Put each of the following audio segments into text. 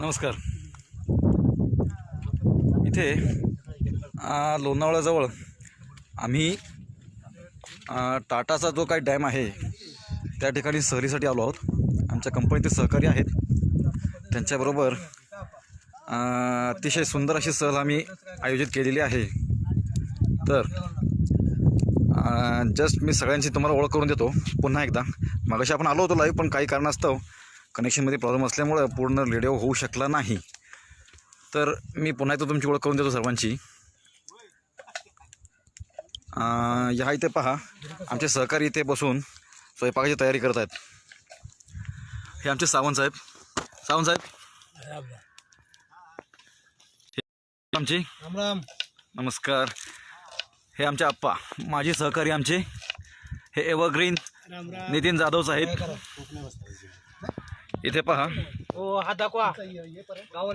नमस्कार. इथे लोणावळ्याजवळ आम्ही टाटाचा जो काही डॅम आहे त्या ठिकाणी सहलीसाठी आलो आहोत. आमच्या कंपनीचे सहकारी आहेत, त्यांच्याबरोबर अतिशय सुंदर अशी सहल आम्ही आयोजित केलेली आहे. तर जस्ट मी सगळ्यांची तुम्हाला ओळख करून देतो पुन्हा एकदा. मागाशी आपण आलो होतो लाईव्ह, पण काही कारणास्तव कनेक्शनमध्ये प्रॉब्लेम असल्यामुळं पूर्ण व्हिडिओ होऊ शकला नाही. तर मी पुन्हा एकदा तुमची ओळख करून देतो सर्वांची. ह्या इथे पहा, आमचे सहकारी इथे बसून स्वयंपाकाची तयारी करत आहेत. हे आमचे सावंत साहेब. आमची नमस्कार. हे आमचे आप्पा, माझे सहकारी आमचे हे एव्हरग्रीन नितीन जाधव साहेब. इथे पहा,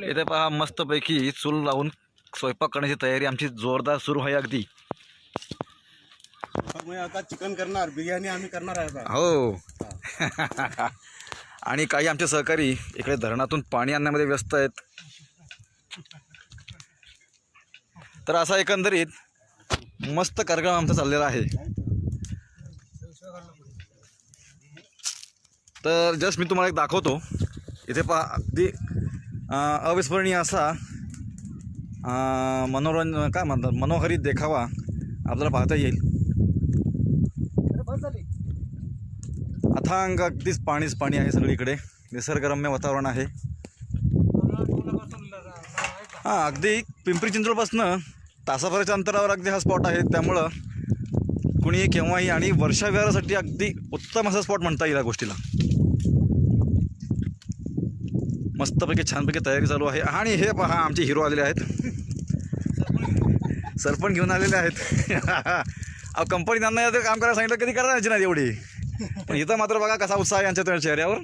इथे पहा, मस्तपैकी चूल लावून स्वयंपाक करण्याची तयारी आमची जोरदार सुरू आहे अगदी. आता चिकन करणार, बिर्याणी आम्ही करणार आहे हो. आणि काही आमचे सहकारी इकडे धरणातून पाणी आणण्यामध्ये व्यस्त आहेत. तर असा एकंदरीत मस्त कार्यक्रम आमचा चाललेला आहे. तर जस्ट मी तुम्हाला एक दाखवतो. इथे पहा, अगदी अविस्मरणीय असा मनोरंजन काय म्हणतात, मनोहरी देखावा आपल्याला पाहता येईल. अथांग अगदीच पाणीच पाणी आहे सगळीकडे. निसर्गरम्य वातावरण आहे. हां, अगदी पिंपरी चिंचवडपासनं तासाभराच्या अंतरावर अगदी हा स्पॉट आहे. त्यामुळं कुणी केव्हाही आणि वर्षाविहारासाठी अगदी उत्तम असा स्पॉट म्हणता येईल या गोष्टीला. मस्तपैकी छानपैकी तयारी चालू आहे. आणि हे पहा, आमचे हिरो आलेले आहेत, सरपंच घेऊन आलेले आहेत. अहो, कंपनी त्यांना याचं काम करायला सांगितलं कधी करायची नाही एवढी, पण इथं मात्र बघा कसा उत्साह आहे यांच्या चेहऱ्यावर.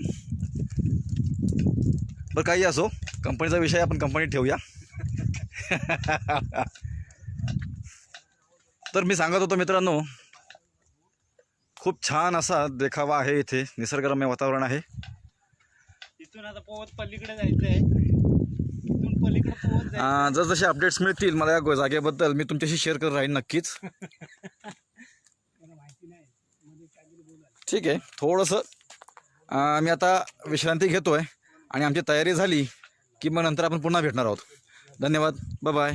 बरं, काही असो, कंपनीचा विषय आपण कंपनीत ठेवूया. तर मी सांगत होतो मित्रांनो, खूप छान असा देखावा आहे इथे. निसर्गरम्य वातावरण आहे. इथून आता पोहत पलीकडे जायचंय. इथून पलीकडे पोहत जायचं. जसजसे अपडेट्स मिळतील मला या जागेबद्दल मी तुमच्याशी शेअर करत राहीन नक्कीच. ठीक आहे, थोडंसं मी आता विश्रांती घेतो आहे आणि आमची तयारी झाली की मग नंतर आपण पुन्हा भेटणार आहोत. धन्यवाद, बाय बाय.